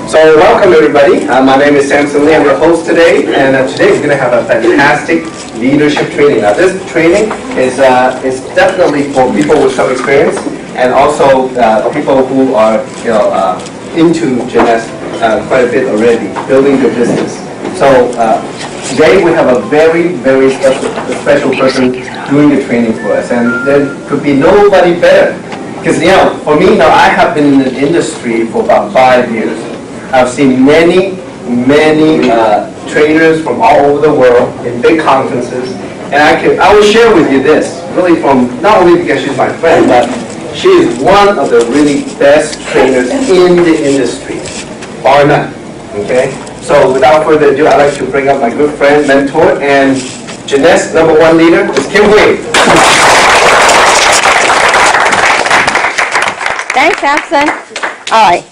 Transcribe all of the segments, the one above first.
So welcome everybody. My name is Samson Lee. I'm your host today, and today we're going to have a fantastic leadership training. Now this training is definitely for people with some experience, and also people who are into Jeunesse quite a bit already, building their business. So today we have a very, very special person doing the training for us, and there could be nobody better. Because for me, I have been in the industry for about 5 years. I've seen many trainers from all over the world in big conferences, and I will share with you this, really from, not only because she's my friend, but she is one of the really best trainers in the industry, bar none, okay? So without further ado, I'd like to bring up my good friend, mentor, and Jeunesse #1 leader, Ms. Kim Hui. Thanks, Samson. All right.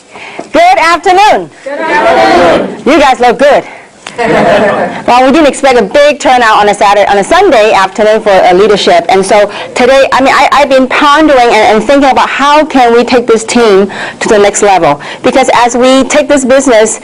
Good afternoon. Good afternoon. You guys look good. Well, we didn't expect a big turnout on a Sunday afternoon for leadership, and so today, I've been pondering and thinking about how can we take this team to the next level. Because as we take this business,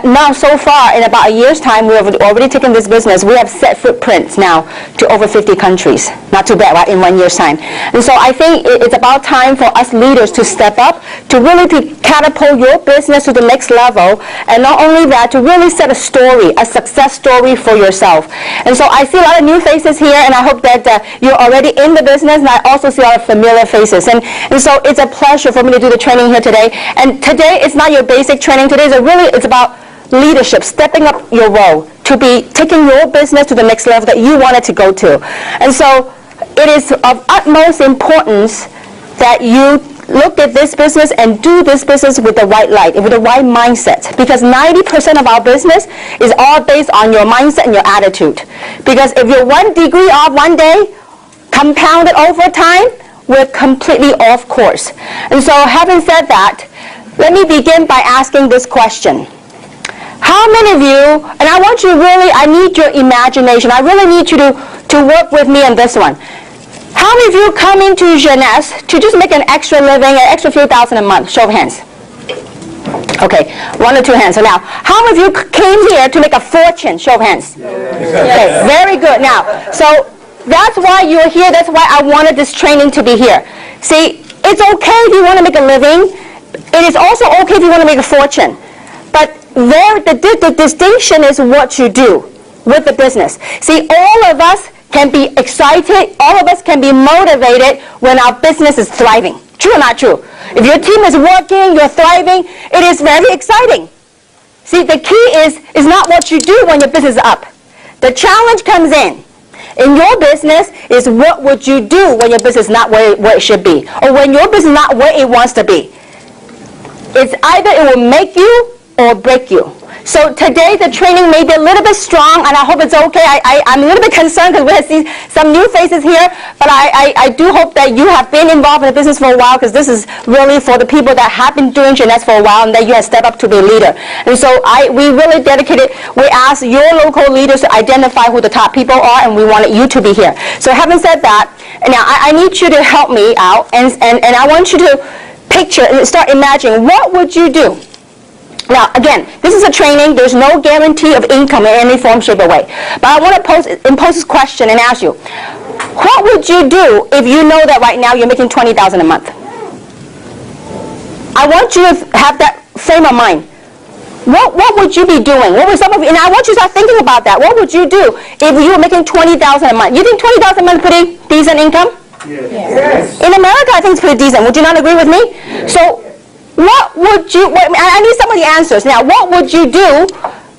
now so far in about a year's time, we have already taken this business. We have set footprints now to over 50 countries. Not too bad, right? In 1 year's time. And so I think it's about time for us leaders to step up, to really catapult your business to the next level, and not only that, to really set a story, a success story for yourself. And so I see a lot of new faces here, and I hope that you're already in the business, and I also see a lot of familiar faces. And so it's a pleasure for me to do the training here today. And today it's not your basic training. Today it's about leadership, stepping up your role, to be taking your business to the next level that you wanted to go to. And so it is of utmost importance that you look at this business and do this business with the right light, with the right mindset. Because 90% of our business is all based on your mindset and your attitude. Because if you're 1 degree off one day, compounded over time, we're completely off course. And so having said that, let me begin by asking this question. How many of you, and I need your imagination. I really need you to work with me on this one. How many of you come into Jeunesse to just make an extra living, an extra few thousand a month? Show of hands. Okay, 1 or 2 hands. So now, how many of you came here to make a fortune? Show of hands. Okay, very good. Now, so that's why you're here. That's why I wanted this training to be here. See, it's okay if you want to make a living. It is also okay if you want to make a fortune. But the distinction is what you do with the business. See, all of us can be excited, all of us can be motivated when our business is thriving. True or not true? If your team is working, you're thriving, it is very exciting. See, the key is not what you do when your business is up. The challenge comes in your business is what would you do when your business is not where it should be, or when your business is not where it wants to be. It's either it will make you or break you. So today the training may be a little bit strong, and I hope it's okay. I'm a little bit concerned because we have seen some new faces here, but I do hope that you have been involved in the business for a while, because this is really for the people that have been doing Jeunesse for a while and that you have stepped up to be a leader. And so we really dedicated, we asked your local leaders to identify who the top people are, and we wanted you to be here. So having said that, now I need you to help me out, and I want you to picture and start imagining, what would you do? Now, again, this is a training. There's no guarantee of income in any form, shape, or way. But I want to impose this question and ask you, what would you do if you know that right now you're making $20,000 a month? I want you to have that frame of mind. What would you be doing? What would some of you, and I want you to start thinking about that. What would you do if you were making $20,000 a month? You think $20,000 a month is pretty decent income? Yes. In America, I think it's pretty decent. Would you not agree with me? So, what would you, I need some of the answers. Now, what would you do?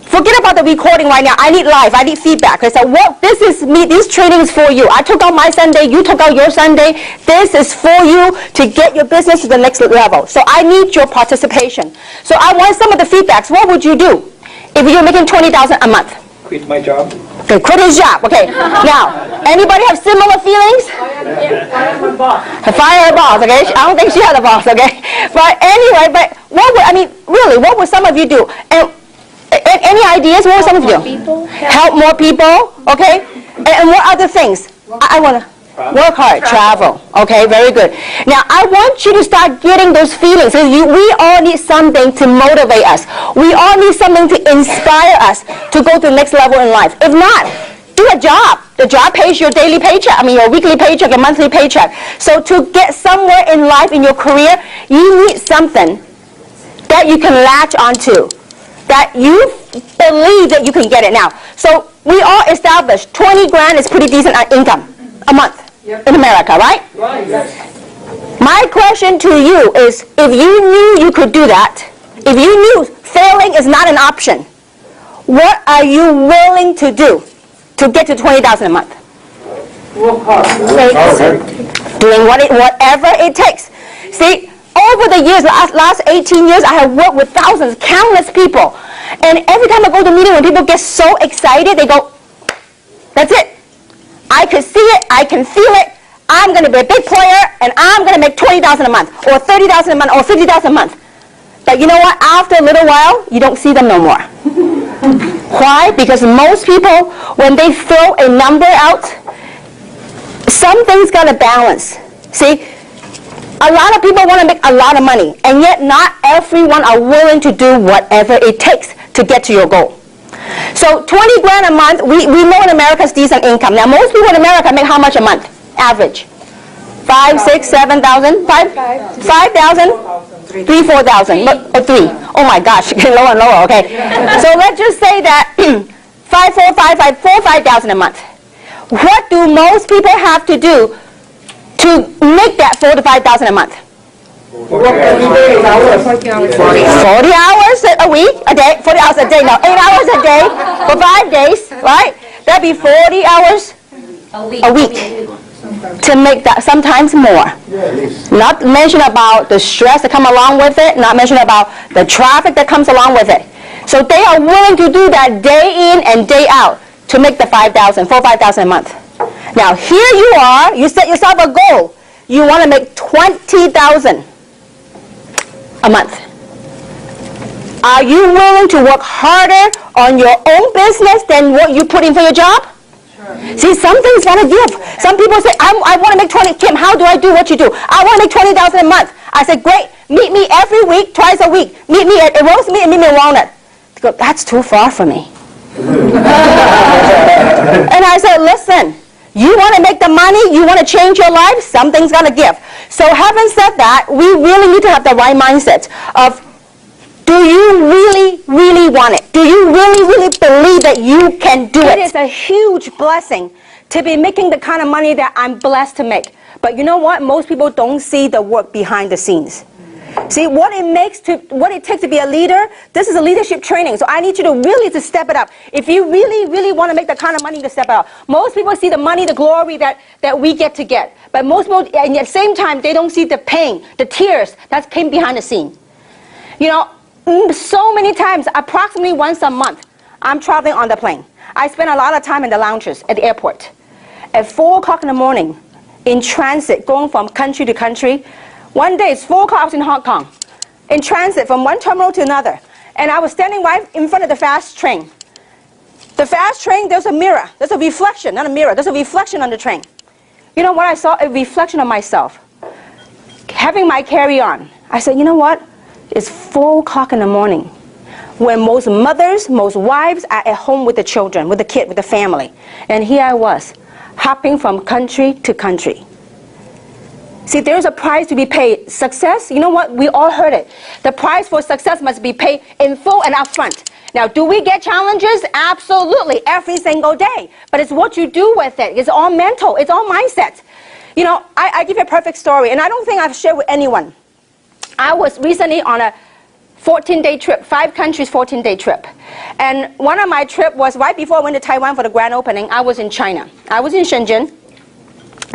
Forget about the recording right now. I need live. I need feedback. Okay, so this is me. This training is for you. I took out my Sunday. You took out your Sunday. This is for you to get your business to the next level. So I need your participation. So I want some of the feedbacks. What would you do if you're making $20,000 a month? Quit my job. Okay, quit his job. Okay. Now, anybody have similar feelings? Fire her boss. Fire her boss. Okay. I don't think she had a boss. Okay. But anyway, what would some of you do? And any ideas? What would some of you do? People. Help more people. Okay. And what other things? I want to. Work hard, travel. Okay, very good. Now, I want you to start getting those feelings. We all need something to motivate us. We all need something to inspire us to go to the next level in life. If not, do a job. The job pays your daily paycheck, your weekly paycheck, your monthly paycheck. So to get somewhere in life, in your career, you need something that you can latch onto, that you believe that you can get it now. So we all established 20 grand is pretty decent income a month in America, right? Right. My question to you is, if you knew you could do that, if you knew failing is not an option, what are you willing to do to get to 20,000 a month? Work hard. Doing whatever it takes. See, over the years, last 18 years, I have worked with thousands, countless people. And every time I go to a meeting, when people get so excited, they go, that's it. I can see it, I can feel it, I'm going to be a big player, and I'm going to make 20,000 a month, or 30,000 a month, or 50,000 a month. But you know what? After a little while, you don't see them no more. Why? Because most people, when they throw a number out, something's got to balance. See, a lot of people want to make a lot of money, and yet not everyone are willing to do whatever it takes to get to your goal. So 20 grand a month, we know in America is decent income. Now most people in America make how much a month? Average. 5, 6, 7,000? 5,000? 3, 4,000. Or 3. Oh my gosh, lower and lower, okay. So let's just say that 5, 4, 5, 5, 4, 5,000 a month. What do most people have to do to make that 4 to 5,000 a month? 40 hours. 40 hours a week, a day, 40 hours a day, no, 8 hours a day for 5 days, right? That'd be 40 hours a week to make that, sometimes more. Not mention about the stress that come along with it, not mention about the traffic that comes along with it. So they are willing to do that day in and day out to make the 5,000, 5,000 a month. Now here you are, you set yourself a goal. You want to make 20,000 a month. Are you willing to work harder on your own business than what you put in for your job? Sure. See, something's got to give. Some people say, I want to make 20. Kim, how do I do what you do? I want to make 20,000 a month. I said, great. Meet me every week, twice a week. Meet me at roast meat and meet me at Walnut. They go, that's too far for me. And I said, listen. You want to make the money, you want to change your life, something's got to give. So having said that, we really need to have the right mindset of, do you really, really want it? Do you really, really believe that you can do it? It is a huge blessing to be making the kind of money that I'm blessed to make. But you know what? Most people don't see the work behind the scenes. See, what it takes to be a leader, this is a leadership training. So I need you to really step it up. If you really, really want to make the kind of money to step it up. Most people see the money, the glory that we get to get. But most people, and at the same time, they don't see the pain, the tears that came behind the scene. You know, so many times, approximately once a month, I'm traveling on the plane. I spend a lot of time in the lounges at the airport. At 4 o'clock in the morning, in transit, going from country to country. One day, it's 4 o'clock, I was in Hong Kong, in transit from one terminal to another. And I was standing right in front of the fast train. The fast train, there's a mirror. There's a reflection, not a mirror. There's a reflection on the train. You know what I saw? A reflection of myself. Having my carry-on. I said, you know what? It's 4 o'clock in the morning, when most mothers, most wives are at home with the children, with the kid, with the family. And here I was, hopping from country to country. See, there's a price to be paid. Success, you know what? We all heard it. The price for success must be paid in full and upfront. Now, do we get challenges? Absolutely, every single day. But it's what you do with it. It's all mental. It's all mindset. You know, I give you a perfect story, and I don't think I've shared with anyone. I was recently on a 14-day trip, 5 countries, 14-day trip. And one of my trips was right before I went to Taiwan for the grand opening. I was in China. I was in Shenzhen.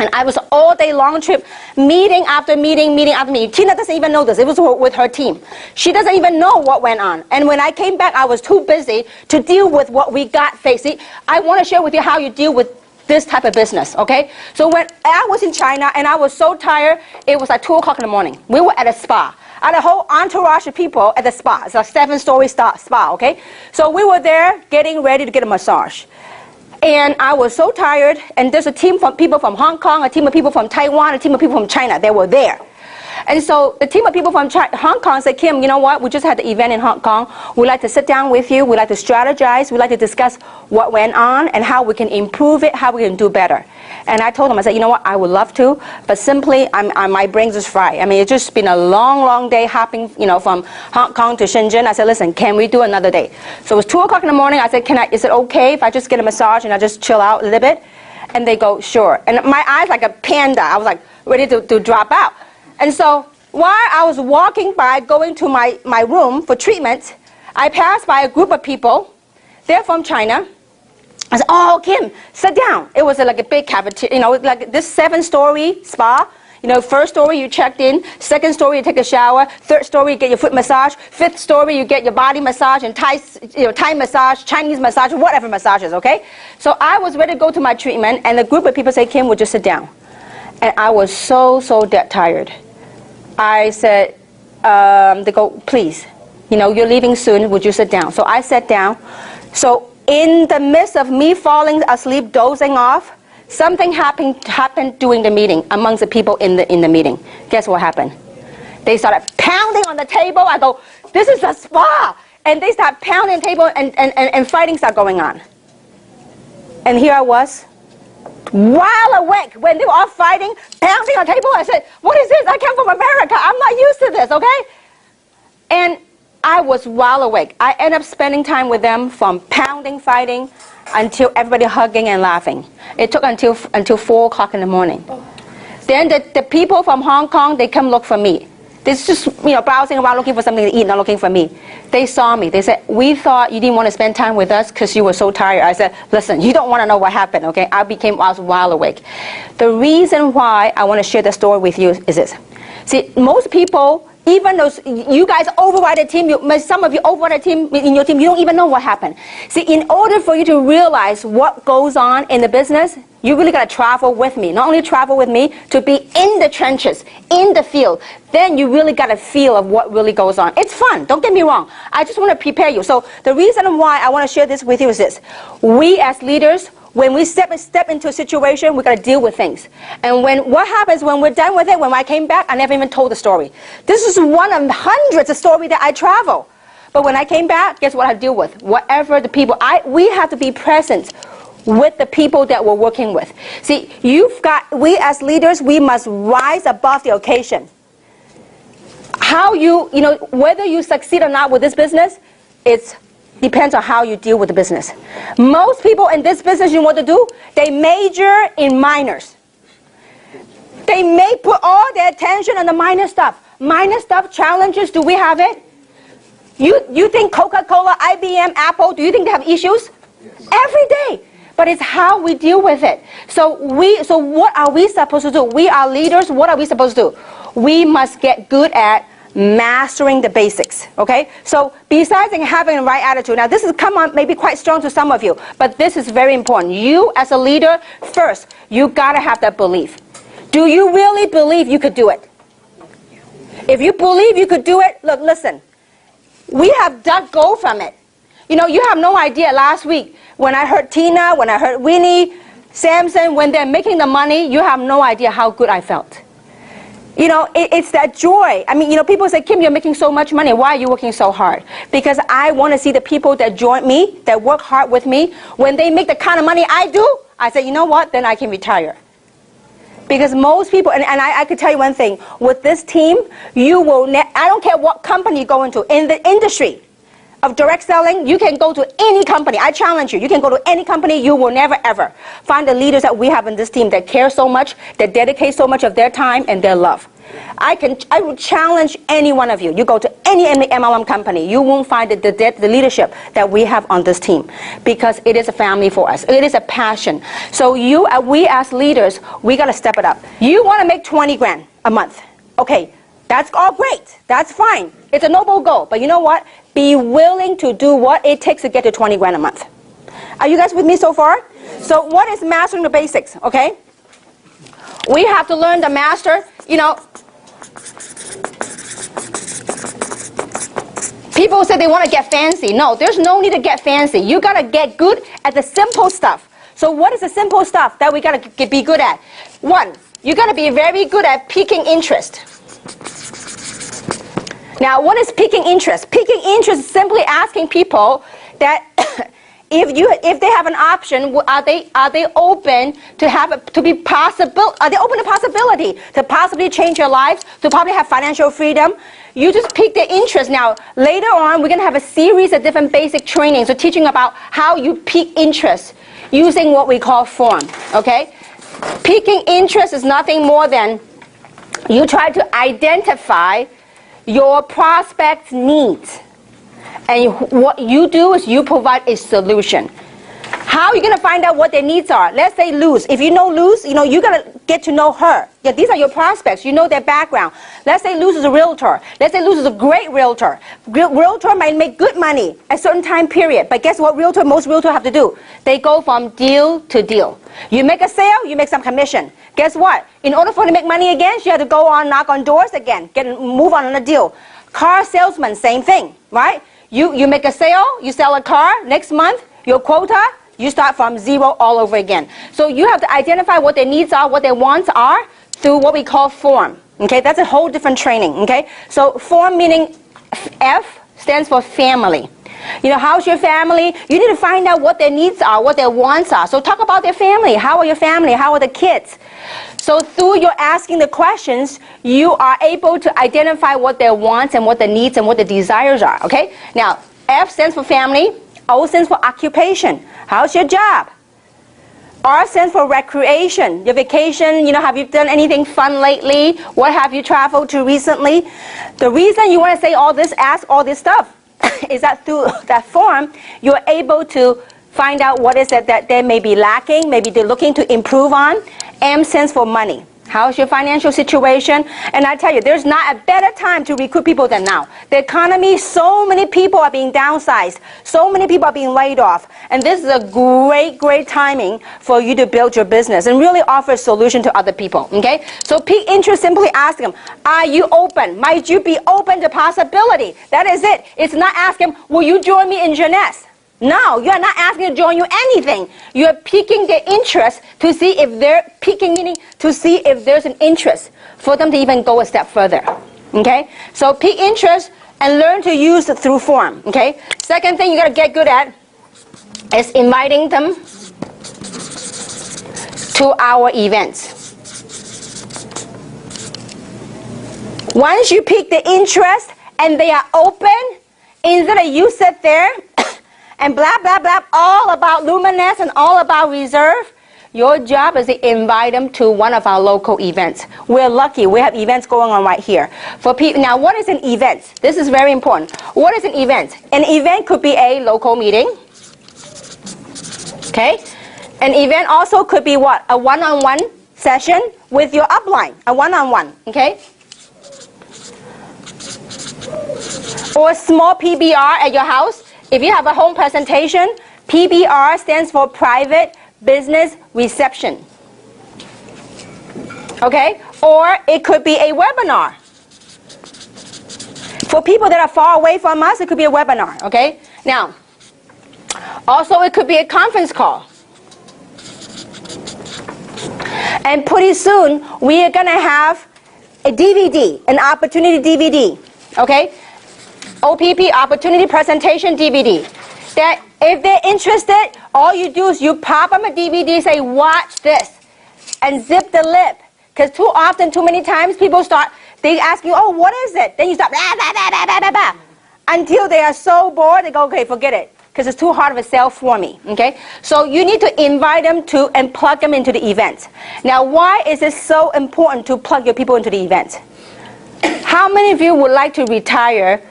And I was all day long trip, meeting after meeting, meeting after meeting. Tina doesn't even know this. It was with her team. She doesn't even know what went on. And when I came back, I was too busy to deal with what we got facing. I want to share with you how you deal with this type of business, okay? So when I was in China and I was so tired, it was like 2 o'clock in the morning. We were at a spa. I had a whole entourage of people at the spa. It's a 7-story spa, okay? So we were there getting ready to get a massage. And I was so tired, and there's a team from people from Hong Kong, a team of people from Taiwan, a team of people from China. They were there. And so the team of people from Hong Kong said, Kim, you know what? We just had the event in Hong Kong. We'd like to sit down with you. We'd like to strategize. We'd like to discuss what went on and how we can improve it, how we can do better. And I told them, I said, you know what? I would love to, but simply my brain's just fried. I mean, it's just been a long, long day hopping, from Hong Kong to Shenzhen. I said, listen, can we do another day? So it was 2 o'clock in the morning. I said, is it okay if I just get a massage and I just chill out a little bit? And they go, sure. And my eyes like a panda. I was like ready to drop out. And so while I was walking by, going to my room for treatment, I passed by a group of people. They're from China. I said, oh, Kim, sit down. It was like a big cafeteria, like this 7-story spa. First story you checked in, second story you take a shower, third story you get your foot massage, fifth story you get your body massage and Thai massage, Chinese massage, whatever massages, okay? So I was ready to go to my treatment, and a group of people say, Kim, would you sit down? And I was so dead tired. I said, they go, please, you're leaving soon, would you sit down? So I sat down. So in the midst of me falling asleep, dozing off, something happened during the meeting amongst the people in the meeting. Guess what happened? They started pounding on the table. I go, this is a spa. And they start pounding the table and fighting started going on. And here I was, wide awake when they were all fighting, pounding on the table. I said, what is this? I came from America. I'm not used to this, okay? And I was wide awake. I ended up spending time with them from pounding, fighting, until everybody hugging and laughing. It took until 4 o'clock in the morning. Then the people from Hong Kong, they come look for me. They're just browsing around looking for something to eat, not looking for me. They saw me. They said, we thought you didn't want to spend time with us because you were so tired. I said, listen, you don't want to know what happened, okay? I was wide awake. The reason why I want to share the story with you is this. See, most people, even those, you guys override a team, some of you override a team in your team, you don't even know what happened. See, in order for you to realize what goes on in the business, you really got to travel with me. Not only travel with me, to be in the trenches, in the field. Then you really got a feel of what really goes on. It's fun, don't get me wrong. I just want to prepare you. So the reason why I want to share this with you is this. We as leaders, when we step into a situation, we got to deal with things. And what happens when we're done with it, when I came back, I never even told the story. This is one of hundreds of stories that I travel. But when I came back, guess what I deal with? Whatever the people, we have to be present with the people that we're working with. See, we as leaders, we must rise above the occasion. How whether you succeed or not with this business, it depends on how you deal with the business. Most people in this business, you know what to do? They major in minors. They may put all their attention on the minor stuff. Minor stuff, challenges, do we have it? You think Coca-Cola, IBM, Apple, do you think they have issues? Yes. Every day. But it's how we deal with it. So what are we supposed to do? We are leaders. What are we supposed to do? We must get good at mastering the basics. Okay? So besides having the right attitude, now this is maybe quite strong to some of you, but this is very important. You as a leader, first, you gotta have that belief. Do you really believe you could do it? If you believe you could do it, look, listen. We have dug gold from it. You have no idea last week when I heard Tina, when I heard Winnie, Samson, when they're making the money, you have no idea how good I felt. It's that joy. I mean, people say, Kim, you're making so much money. Why are you working so hard? Because I want to see the people that join me, that work hard with me, when they make the kind of money I do, I say, you know what, then I can retire. Because most people, and I could tell you one thing, with this team, I don't care what company you go into, in the industry of direct selling, you can go to any company. I challenge you. You can go to any company. You will never, ever find the leaders that we have in this team that care so much, that dedicate so much of their time and their love. I would challenge any one of you. You go to any MLM company, you won't find the leadership that we have on this team, because it is a family for us. It is a passion. So we as leaders, we got to step it up. You want to make 20 grand a month. Okay, that's all great. That's fine. It's a noble goal. But you know what? Be willing to do what it takes to get to 20 grand a month. Are you guys with me so far? So what is mastering the basics? Okay? We have to learn to master, people say they want to get fancy. No, there's no need to get fancy. You got to get good at the simple stuff. So what is the simple stuff that we got to be good at? One, you got to be very good at piquing interest. Now, what is piquing interest? Piquing interest is simply asking people that if they have an option, are they open to are they open to possibility to possibly change your lives, to probably have financial freedom? You just pique their interest. Now, later on, we're going to have a series of different basic trainings, so teaching about how you pique interest using what we call form, okay? Piquing interest is nothing more than you try to identify your prospect's needs. And what you do is you provide a solution. How are you going to find out what their needs are? Let's say Luz. If you know Luz, you got to get to know her. Yeah, these are your prospects. You know their background. Let's say Luz is a realtor. Let's say Luz is a great realtor. Realtor might make good money at a certain time period. But guess what most realtors have to do? They go from deal to deal. You make a sale, you make some commission. Guess what? In order for you to make money again, you have to go on, knock on doors again, move on a deal. Car salesman, same thing, right? You make a sale, you sell a car, next month, your quota, you start from zero all over again. So you have to identify what their needs are, what their wants are, through what we call form. Okay, that's a whole different training. Okay, so form meaning F stands for family. How's your family? You need to find out what their needs are, what their wants are. So talk about their family. How are your family? How are the kids? So through your asking the questions, you are able to identify what their wants and what the needs and what the desires are. Okay? Now, F stands for family. O stands for occupation. How's your job? R stands for recreation. Your vacation, have you done anything fun lately? What have you traveled to recently? The reason you want to say all this, ask all this stuff, is that through that form, you're able to find out what is it that they may be lacking, maybe they're looking to improve on. M stands for money. How's your financial situation? And I tell you, there's not a better time to recruit people than now. The economy, so many people are being downsized. So many people are being laid off. And this is a great timing for you to build your business and really offer a solution to other people. Okay? So pique interest, simply ask them, are you open? Might you be open to possibility? That is it. It's not asking, will you join me in Jeunesse? No, you are not asking to join you anything. You are piquing their interest to see if they're piquing, meaning to see if there's an interest for them to even go a step further. Okay? So pique interest and learn to use it through form. Okay? Second thing you got to get good at is inviting them to our events. Once you pique the interest and they are open, instead of you sit there and blah, blah, blah, all about Luminous and all about Reserve, your job is to invite them to one of our local events. We're lucky. We have events going on right here. For people, now, what is an event? This is very important. What is an event? An event could be a local meeting. Okay? An event also could be what? A one-on-one session with your upline. A one-on-one. Okay? Or a small PBR at your house. If you have a home presentation, PBR stands for Private Business Reception. Okay? Or it could be a webinar. For people that are far away from us, it could be a webinar. Okay? Now, also it could be a conference call. And pretty soon, we are going to have a DVD, an opportunity DVD. Okay? OPP, Opportunity Presentation DVD. That if they're interested, all you do is you pop them a DVD, say, watch this, and zip the lip. Because too often, too many times, people start, they ask you, oh, what is it? Then you start, blah, blah, blah, blah, blah, blah, until they are so bored, they go, okay, forget it. Because it's too hard of a sell for me. Okay? So you need to invite them to and plug them into the event. Now, why is it so important to plug your people into the event? How many of you would like to retire?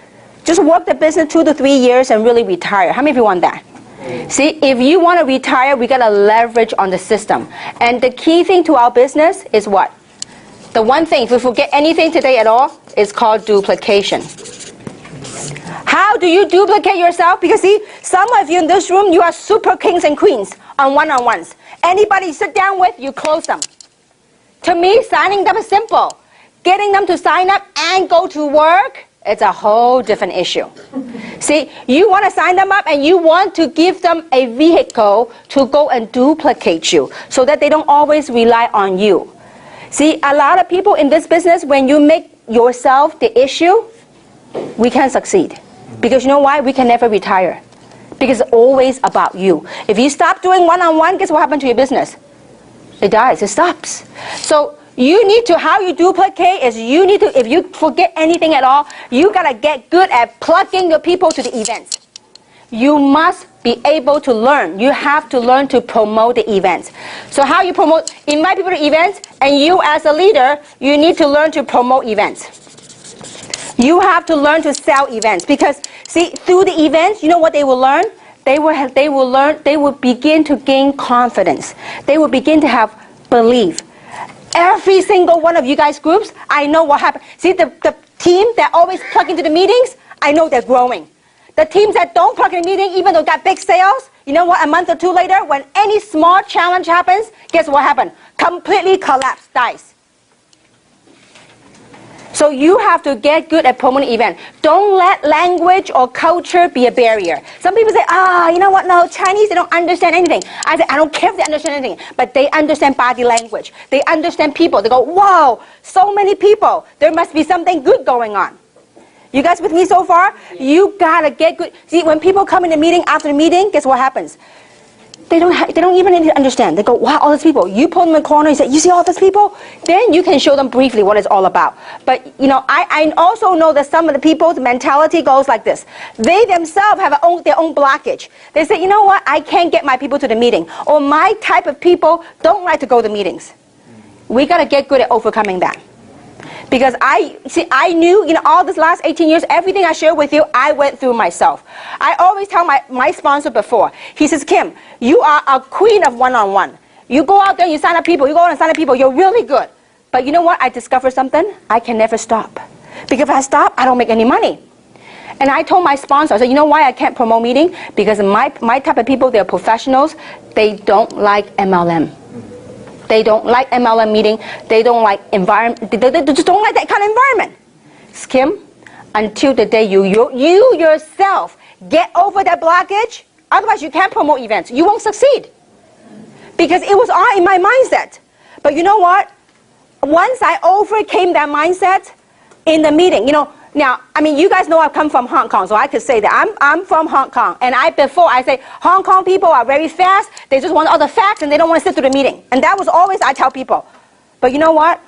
Just work the business 2 to 3 years and really retire. How many of you want that? See, if you want to retire, we got to leverage on the system. And the key thing to our business is what? The one thing, if we forget anything today at all, is called duplication. How do you duplicate yourself? Because see, some of you in this room, you are super kings and queens on one-on-ones. Anybody you sit down with, you close them. To me, signing them is simple. Getting them to sign up and go to work, it's a whole different issue. See, you want to sign them up and you want to give them a vehicle to go and duplicate you so that they don't always rely on you. See, a lot of people in this business, when you make yourself the issue, we can't succeed. Because you know why? We can never retire. Because it's always about you. If you stop doing one-on-one, guess what happens to your business? It dies, it stops. So you need to, how you duplicate is you need to, if you forget anything at all, you gotta get good at plugging your people to the events. You must be able to learn. You have to learn to promote the events. So how you promote, invite people to events, and you as a leader, you need to learn to promote events. You have to learn to sell events because, see, through the events, you know what they will learn? They will begin to gain confidence. They will begin to have belief. Every single one of you guys groups, I know what happened. See, the team that always plug into the meetings, I know they're growing. The teams that don't plug in the meeting, even though got big sales, you know what, a month or two later, when any small challenge happens, guess what happened? Completely collapse, dies. So you have to get good at promoting events. Don't let language or culture be a barrier. Some people say, you know what, no, Chinese, they don't understand anything. I say, I don't care if they understand anything, but they understand body language. They understand people. They go, whoa, so many people. There must be something good going on. You guys with me so far? You gotta get good. See, when people come in the meeting, after the meeting, guess what happens? They don't even need to understand. They go, wow, all these people. You pull them in the corner, you say, you see all these people? Then you can show them briefly what it's all about. But, you know, I also know that some of the people's mentality goes like this. They themselves have their own blockage. They say, you know what, I can't get my people to the meeting. Or my type of people don't like to go to meetings. We got to get good at overcoming that. Because I knew, you know, all this last 18 years, everything I share with you, I went through myself. I always tell my sponsor before, he says, Kim, you are a queen of one-on-one. You go out there, you sign up people, you go out and sign up people, you're really good. But you know what, I discovered something, I can never stop. Because if I stop, I don't make any money. And I told my sponsor, I said, you know why I can't promote meeting? Because my type of people, they're professionals, they don't like MLM. They don't like MLM meeting. They don't like environment. They just don't like that kind of environment. Kim, until the day you yourself get over that blockage, otherwise you can't promote events. You won't succeed. Because it was all in my mindset. But you know what? Once I overcame that mindset in the meeting, you know, now, I mean, you guys know I come from Hong Kong, so I could say that I'm from Hong Kong. And before I say, Hong Kong people are very fast. They just want all the facts and they don't want to sit through the meeting. And that was always I tell people. But you know what?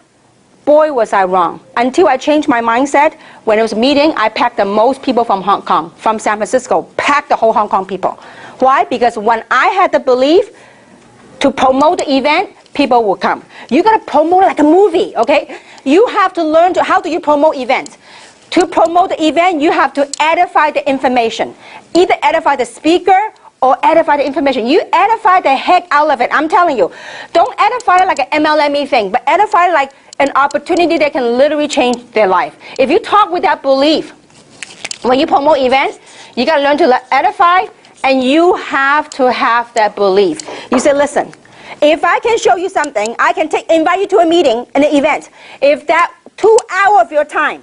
Boy, was I wrong. Until I changed my mindset, when it was a meeting, I packed the most people from Hong Kong, from San Francisco, packed the whole Hong Kong people. Why? Because when I had the belief to promote the event, people will come. You got to promote it like a movie, okay? You have to learn how do you promote events. To promote the event, you have to edify the information. Either edify the speaker or edify the information. You edify the heck out of it. I'm telling you. Don't edify it like an MLM thing, but edify it like an opportunity that can literally change their life. If you talk with that belief, when you promote events, you got to learn to edify, and you have to have that belief. You say, listen, if I can show you something, I can invite you to a meeting, an event. If that 2 hours of your time,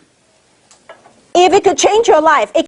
if it could change your life, it